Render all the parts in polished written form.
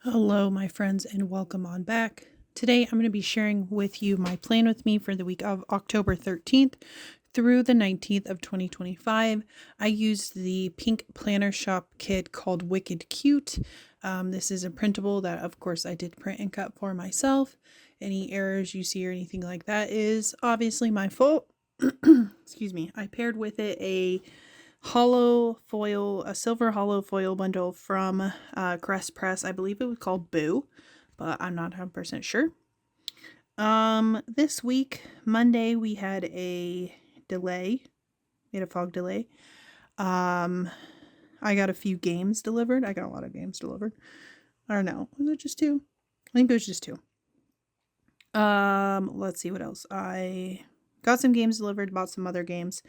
Hello, my friends, and welcome on back. Today, I'm going to be sharing with you my plan with me for the week of October 13th through the 19th of 2025. I used the pink planner shop kit called Wicked Cute. This is a printable that, of course, I did print and cut for myself. Any errors you see or anything like that is obviously my fault. Excuse me. I paired with it a silver hollow foil bundle from Crest Press. I believe it was called Boo, but I'm not 100% sure. This week, Monday, we had a delay. We had a fog delay. I got a few games delivered. I got a lot of games delivered. I don't know. Was it just two? I think it was just two. Let's see what else. I got some games delivered, bought some other games.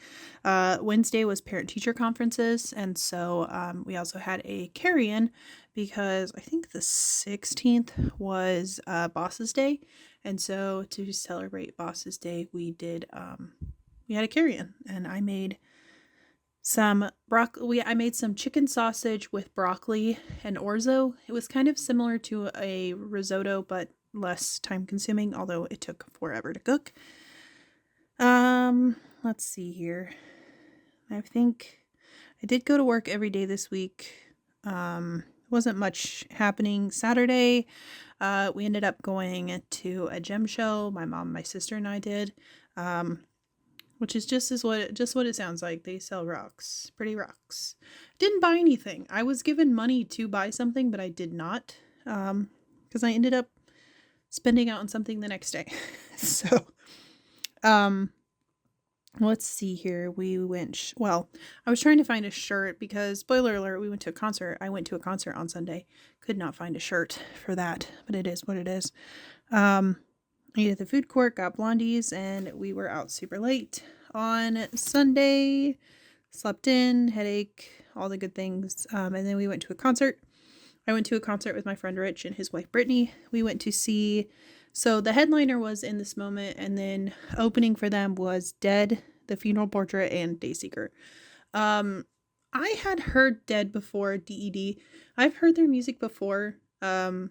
Wednesday was parent-teacher conferences, and so we also had a carry-in because I think the 16th was Boss's Day, and so to celebrate Boss's Day, we had a carry-in, and I made some broccoli. I made some chicken sausage with broccoli and orzo. It was kind of similar to a risotto, but less time-consuming, although it took forever to cook. Let's see here. I think I did go to work every day this week. Wasn't much happening. Saturday, we ended up going to a gem show. My mom, my sister, and I did. Which is just what it sounds like. They sell rocks, pretty rocks. Didn't buy anything. I was given money to buy something, but I did not. Because I ended up spending out on something the next day. So, let's see here. I was trying to find a shirt because, spoiler alert, we went to a concert. I went to a concert on Sunday. Could not find a shirt for that, but it is what it is. I ate at the food court, got blondies, and we were out super late on Sunday. Slept in, headache, all the good things. And then we went to a concert. I went to a concert with my friend Rich and his wife Brittany. We went to see, so the headliner was In This Moment, and then opening for them was Dead, The Funeral Portrait, and Dayseeker. I had heard Dead before, DED. I've heard their music before. I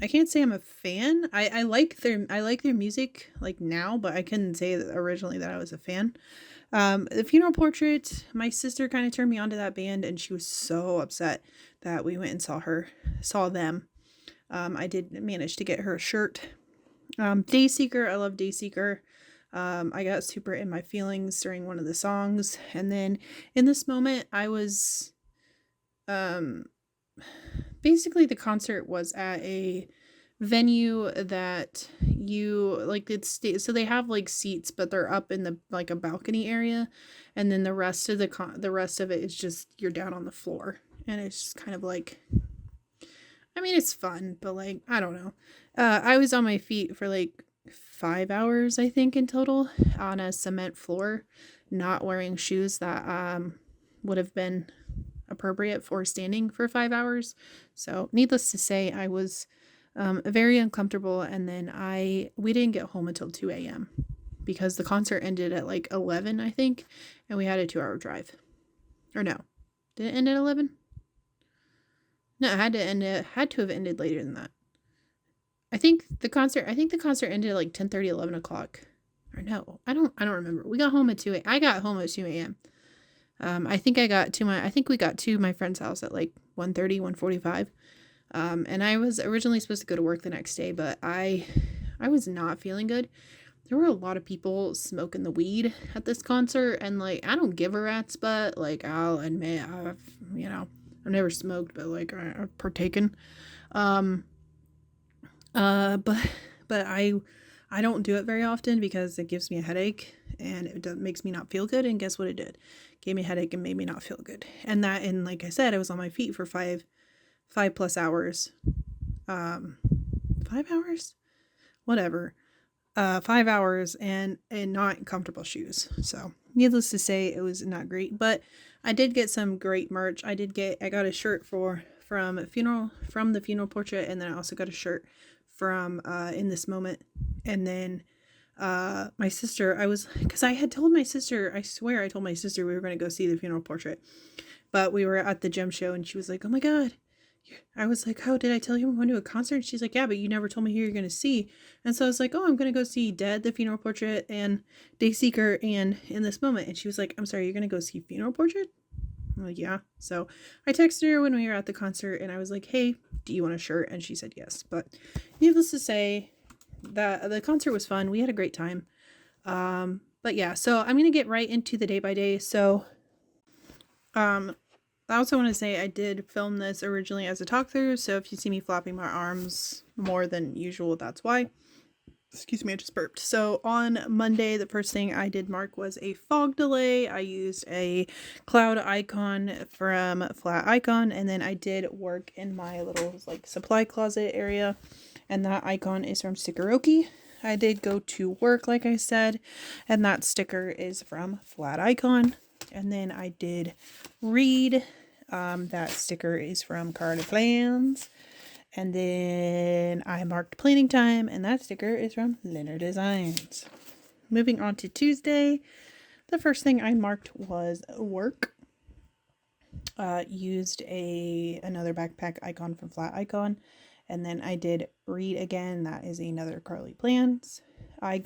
can't say I'm a fan. I like their music like now, but I couldn't say that originally that I was a fan. The Funeral Portrait, my sister kind of turned me onto that band, and she was so upset that we went and saw them. I did manage to get her a shirt. Dayseeker, I love Dayseeker. I got super in my feelings during one of the songs, and then In This Moment, I was, basically the concert was at a venue that so they have like seats, but they're up in the like a balcony area, and then the rest of it is just you're down on the floor, and it's just kind of like, I mean, it's fun, but like, I don't know. I was on my feet for like 5 hours, I think, in total, on a cement floor, not wearing shoes that would have been appropriate for standing for 5 hours. So needless to say, I was very uncomfortable, and then we didn't get home until 2 a.m. because the concert ended at like 11, I think, and we had a 2-hour drive. Or no, did it end at 11? No, it had to have ended later than that. I think the concert ended at like 10:30, 11 o'clock. Or no, I don't remember. We got home at 2 a.m. I got home at 2 a.m. I think we got to my friend's house at like 1:30, 1:45. And I was originally supposed to go to work the next day, but I was not feeling good. There were a lot of people smoking the weed at this concert, and like, I don't give a rat's butt. Like, I'll admit, I've never smoked, but like, I've partaken. But I don't do it very often because it gives me a headache, and it makes me not feel good. And guess what it did? Gave me a headache and made me not feel good. And like I said, I was on my feet for 5+ hours. 5 hours? Whatever. 5 hours and not in comfortable shoes. So needless to say, it was not great, but I did get some great merch. I got a shirt from the Funeral Portrait, and then I also got a shirt from In This Moment. And then my sister, because I had told my sister, I swear I told my sister we were going to go see the Funeral Portrait, but we were at the gem show, and she was like, oh my god, I was like, oh, did I tell you I'm going to a concert? And she's like, yeah, but you never told me who you're going to see. And so I was like, oh, I'm going to go see Dead, the Funeral Portrait, and Dayseeker, and In This Moment. And she was like, I'm sorry, you're going to go see Funeral Portrait? I'm like, yeah. So I texted her when we were at the concert, and I was like, hey, do you want a shirt? And she said yes. But needless to say, that the concert was fun. We had a great time. But yeah, so I'm going to get right into the day by day. So, I also want to say I did film this originally as a talk through, so if you see me flapping my arms more than usual, that's why. Excuse me, I just burped. So on Monday, the first thing I did mark was a fog delay. I used a cloud icon from Flat Icon, and then I did work in my little like supply closet area, and that icon is from Stickeroki. I did go to work, like I said, and that sticker is from Flat Icon. And then I did read. That sticker is from MicPlans. And then I marked planning time, and that sticker is from Leonard Designs. Moving on to Tuesday, the first thing I marked was work. Used another backpack icon from Flat Icon, and then I did read again. That is another Carly Plans. I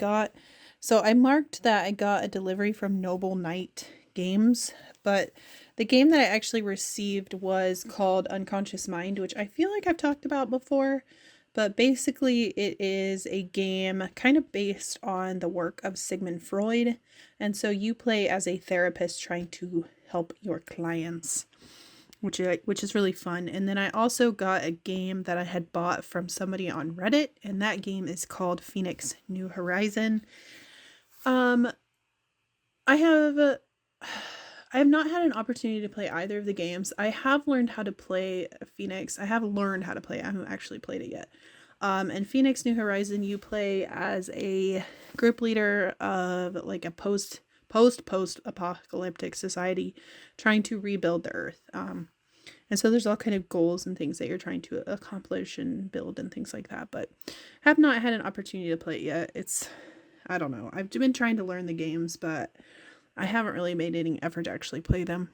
marked that I got a delivery from Noble Knight Games, but the game that I actually received was called Unconscious Mind, which I feel like I've talked about before, but basically it is a game kind of based on the work of Sigmund Freud, and so you play as a therapist trying to help your clients, which is really fun. And then I also got a game that I had bought from somebody on Reddit, and that game is called Phoenix New Horizon. I have not had an opportunity to play either of the games. I have learned how to play Phoenix. I haven't actually played it yet. And Phoenix New Horizon, you play as a group leader of like a post-apocalyptic society trying to rebuild the earth. And so there's all kind of goals and things that you're trying to accomplish and build and things like that. But have not had an opportunity to play it yet. I don't know. I've been trying to learn the games, but I haven't really made any effort to actually play them.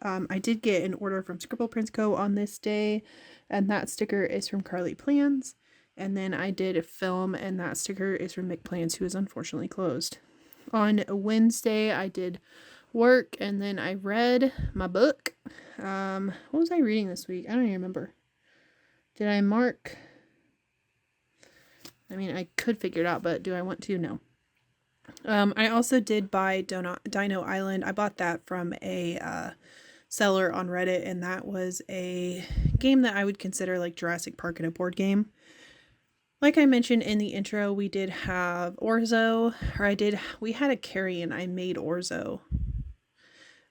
I did get an order from Scribble Prints Co. on this day, and that sticker is from Carly Plans. And then I did a film, and that sticker is from MicPlans, who is unfortunately closed. On Wednesday, I did work, and then I read my book. What was I reading this week? I don't even remember. Did I mark? I mean, I could figure it out, but do I want to? No. I also did buy Dino Island. I bought that from a seller on Reddit, and that was a game that I would consider like Jurassic Park in a board game. Like I mentioned in the intro, we did have Orzo, we had a carry-in. I made Orzo.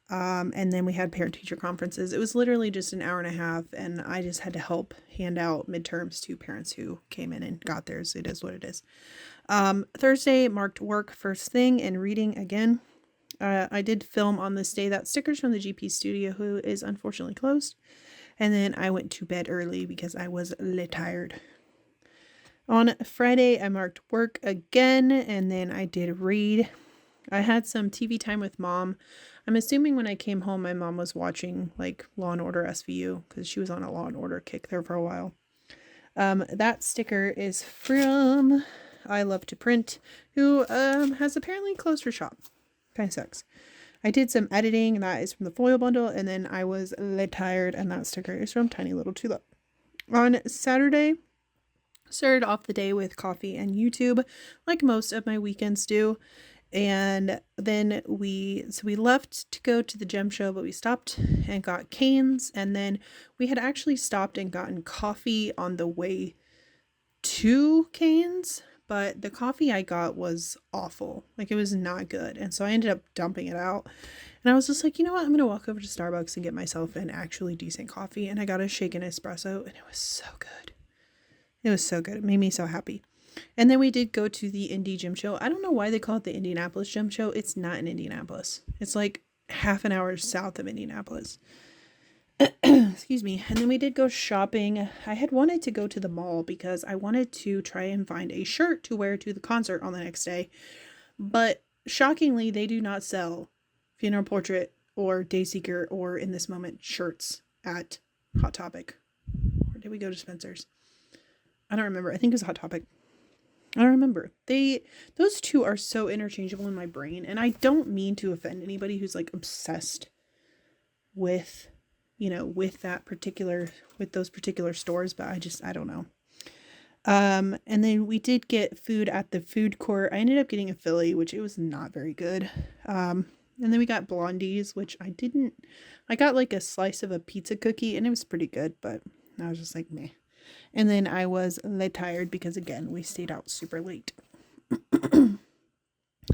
And then we had parent-teacher conferences. It was literally just an hour and a half, and I just had to help hand out midterms to parents who came in and got theirs. It is what it is. Thursday marked work first thing and reading again. I did film on this day. That stickers from the GP studio, who is unfortunately closed. And then I went to bed early because I was tired. On Friday, I marked work again, and then I did read. I had some TV time with Mom. I'm assuming when I came home, my mom was watching like Law and Order SVU because she was on a Law and Order kick there for a while. That sticker is from I Love to Print, who has apparently closed her shop. Kind of sucks. I did some editing, and that is from the foil bundle, and then I was tired, and that sticker is from Tiny Little Tulip. On Saturday, started off the day with coffee and YouTube, like most of my weekends do. And then we left to go to the gem show, but we stopped and got Cane's. And then we had actually stopped and gotten coffee on the way to Cane's, but the coffee I got was awful. Like, it was not good. And so I ended up dumping it out. And I was just like, you know what? I'm going to walk over to Starbucks and get myself an actually decent coffee. And I got a shaken espresso, and it was so good. It was so good. It made me so happy. And then we did go to the Indy Gym Show. I don't know why they call it the Indianapolis Gym Show. It's not in Indianapolis. It's like half an hour south of Indianapolis. Excuse me. And then we did go shopping. I had wanted to go to the mall because I wanted to try and find a shirt to wear to the concert on the next day. But shockingly, they do not sell Funeral Portrait or Dayseeker or In This Moment shirts at Hot Topic. did we go to Spencer's? I don't remember. I think it was Hot Topic. I don't remember. Those two are so interchangeable in my brain, and I don't mean to offend anybody who's like obsessed with, with those particular stores, but I don't know. And then we did get food at the food court. I ended up getting a Philly, which it was not very good. And then we got blondies, which I got like a slice of a pizza cookie and it was pretty good, but I was just like, meh. And then I was tired because again, we stayed out super late.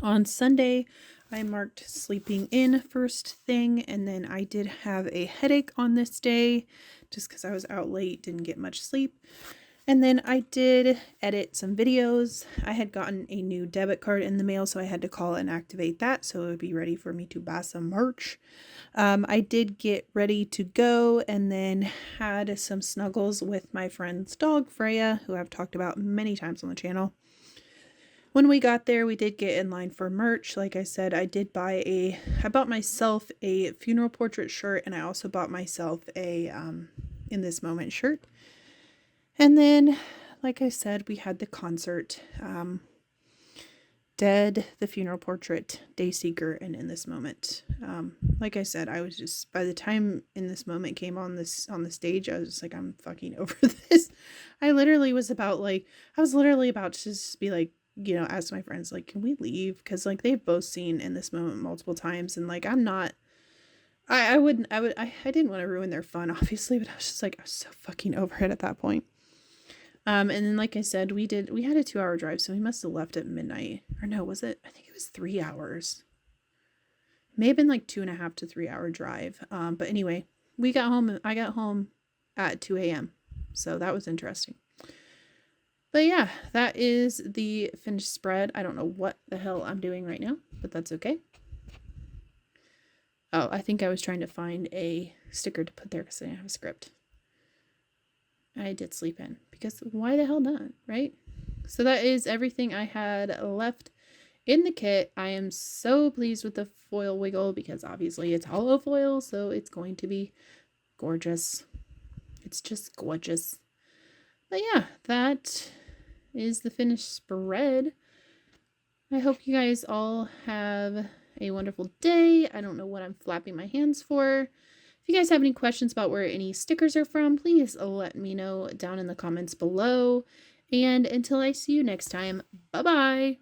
On Sunday, I marked sleeping in first thing, and then I did have a headache on this day just because I was out late, didn't get much sleep. And then I did edit some videos. I had gotten a new debit card in the mail, so I had to call and activate that so it would be ready for me to buy some merch. I did get ready to go and then had some snuggles with my friend's dog, Freya, who I've talked about many times on the channel. When we got there, we did get in line for merch. Like I said, I bought myself a funeral portrait shirt, and I also bought myself a In This Moment shirt. And then, like I said, we had the concert, Dead, the funeral portrait, Dayseeker, and In This Moment. Like I said, I was just, by the time In This Moment came on the stage, I was just like, I'm fucking over this. I was literally about to just be like, ask my friends, like, can we leave? Because like they've both seen In This Moment multiple times, and like I didn't want to ruin their fun, obviously, but I was just like, I was so fucking over it at that point. And then, like I said, we had a 2-hour drive, so we must have left at midnight. Or no, was it? I think it was 3 hours. May have been like 2.5 to 3 hour drive. But anyway, I got home at 2 a.m. So that was interesting. But yeah, that is the finished spread. I don't know what the hell I'm doing right now, but that's okay. Oh, I think I was trying to find a sticker to put there because I didn't have a script. I did sleep in because why the hell not, right? So that is everything I had left in the kit. I am so pleased with the foil wiggle because obviously it's hollow foil, so it's going to be gorgeous. It's just gorgeous. But yeah, that is the finished spread. I hope you guys all have a wonderful day. I don't know what I'm flapping my hands for. If you guys have any questions about where any stickers are from, please let me know down in the comments below. And until I see you next time, bye-bye.